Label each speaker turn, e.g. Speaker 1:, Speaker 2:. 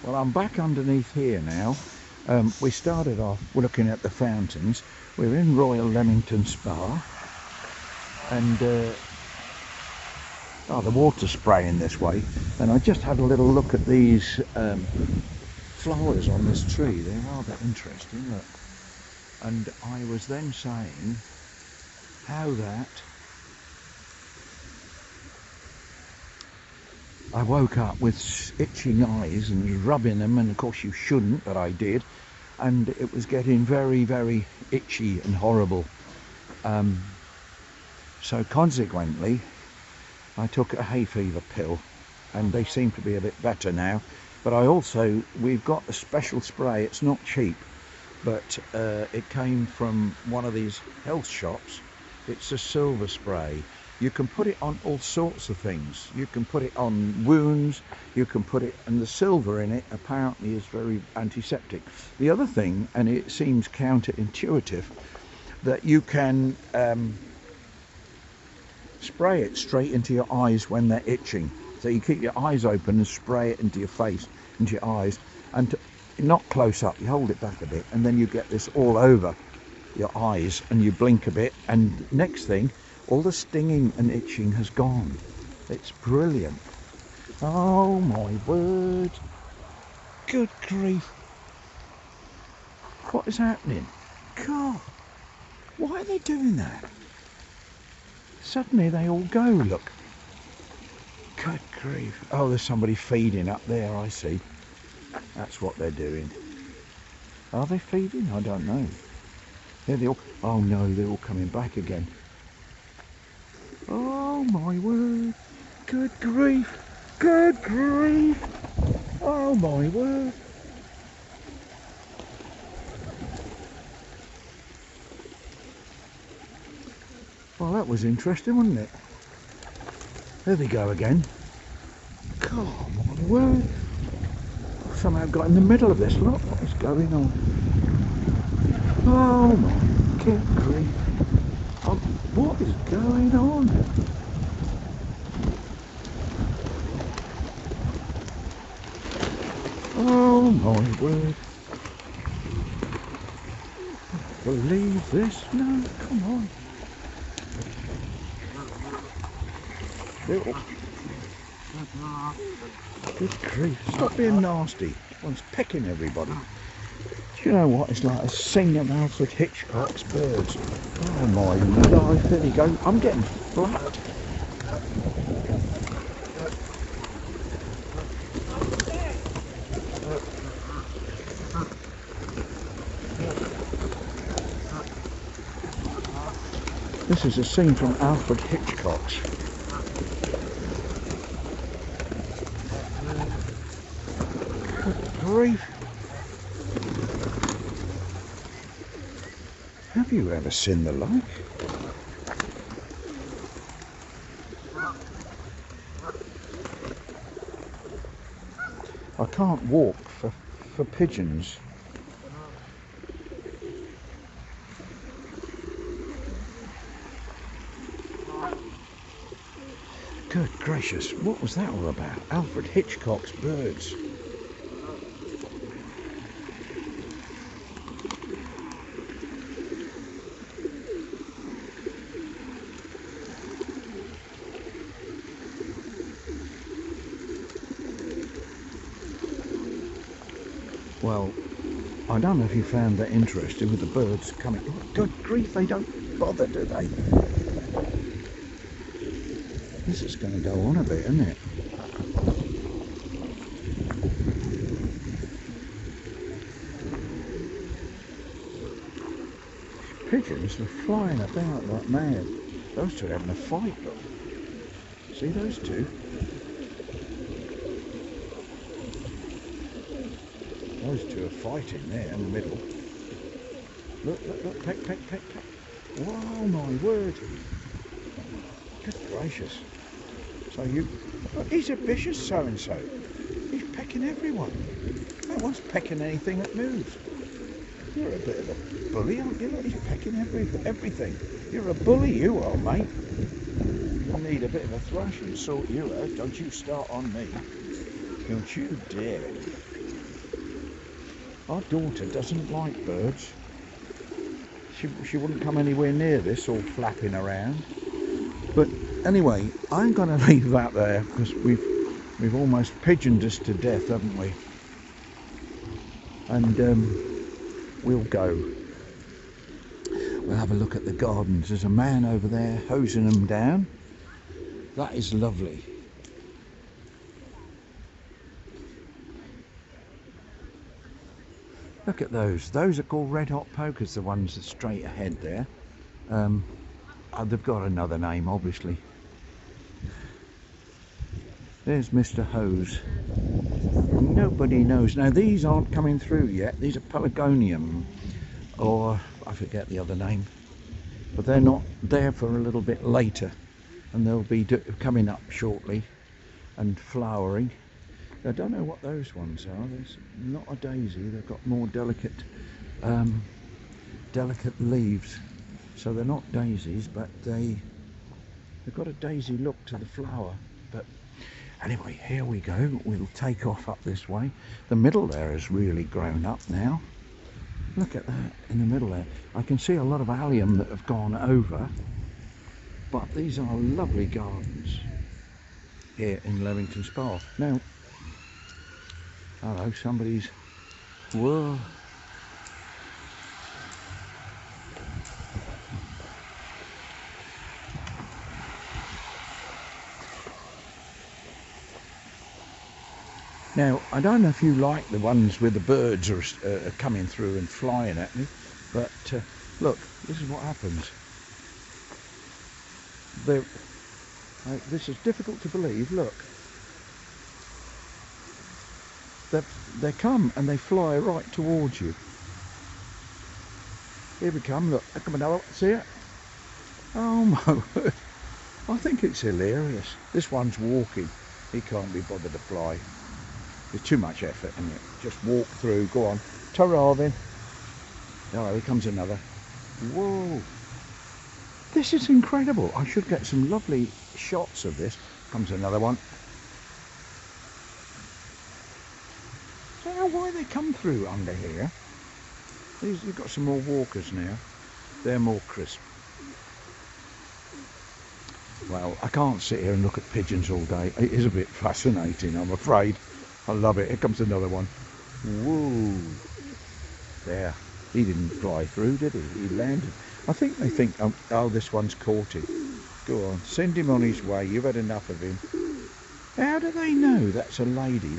Speaker 1: Well, I'm back underneath here now. We started off looking at the fountains. We're in Royal Leamington Spa, and the water's spraying this way. And I just had a little look at these flowers on this tree. They're rather interesting, look. And I was then saying how that I woke up with itching eyes and was rubbing them, and of course you shouldn't, but I did, and it was getting very, very itchy and horrible. So consequently I took a hay fever pill, and they seem to be a bit better now. But we've got a special spray. It's not cheap, but it came from one of these health shops. It's a silver spray. You can put it on all sorts of things. You can put it on wounds, you can put it, and the silver in it apparently is very antiseptic. The other thing, and it seems counterintuitive, that you can spray it straight into your eyes when they're itching. So you keep your eyes open and spray it into your face, into your eyes, and not close up, you hold it back a bit, and then you get this all over your eyes, and you blink a bit, and next thing, all the stinging and itching has gone. It's brilliant. Oh my word. Good grief. What is happening? God, why are they doing that? Suddenly they all go, look. Good grief. Oh, there's somebody feeding up there, I see. That's what they're doing. Are they feeding? I don't know. Here they all, oh no, they're all coming back again. Oh my word. Good grief. Good grief. Oh my word. Well, that was interesting, wasn't it? There they go again. God, my word. Somehow got in the middle of this. Look what is going on. Oh my good grief. What is going on? Oh my word. Believe this? No, come on. Good grief. Stop being nasty. One's pecking everybody. Do you know what? It's like a scene of Alfred Hitchcock's Birds. Oh my life, there you go. I'm getting flat. This is a scene from Alfred Hitchcock's. Good grief. Have you ever seen the like? I can't walk for pigeons. Good gracious, what was that all about? Alfred Hitchcock's Birds. Well, I don't know if you found that interesting with the birds coming. Oh, good grief, they don't bother, do they? This is going to go on a bit, isn't it? Pigeons are flying about like mad. Those two are having a fight, look. See those two? Those two are fighting there in the middle. Look, look, look, peck, peck, peck, peck. Wow, my word. Good gracious. So look, he's a vicious so-and-so. He's pecking everyone. No one's pecking anything that moves. You're a bit of a bully, aren't you? Look, he's pecking everything. You're a bully, you are, mate. I need a bit of a thrash and sort you out. Don't you start on me. Don't you dare. Our daughter doesn't like birds. She wouldn't come anywhere near this, all flapping around. But anyway, I'm going to leave that there because we've almost pigeoned us to death, haven't we? And we'll go. We'll have a look at the gardens. There's a man over there hosing them down. That is lovely. Look at those. Those are called red hot pokers, the ones that straight ahead there. They've got another name, obviously. There's Mr. Hose. Nobody knows. Now, these aren't coming through yet. These are pelargonium, or I forget the other name. But they're not there for a little bit later. And they'll be coming up shortly and flowering. I don't know what those ones are. There's not a daisy. They've got more delicate leaves. So they're not daisies, but they've got a daisy look to the flower. But anyway, here we go. We'll take off up this way. The middle there has really grown up now. Look at that in the middle there. I can see a lot of allium that have gone over. But these are lovely gardens here in Leamington Spa. Now, hello, somebody's... Whoa. Now, I don't know if you like the ones where the birds are coming through and flying at me, but look, this is what happens. This is difficult to believe. Look, they come and they fly right towards you. Here we come. Look, there come another. See it? Oh my word! I think it's hilarious. This one's walking. He can't be bothered to fly. There's too much effort in it. Just walk through. Go on. Ta-ra then. Oh, here comes another. Whoa! This is incredible. I should get some lovely shots of this. Comes another one. I don't know why they come through under here. You've got some more walkers now. They're more crisp. Well, I can't sit here and look at pigeons all day. It is a bit fascinating, I'm afraid. I love it. Here comes another one. Whoa. There. He didn't fly through, did he? He landed. I think they think, oh, this one's caught him. Go on, send him on his way. You've had enough of him. How do they know that's a lady?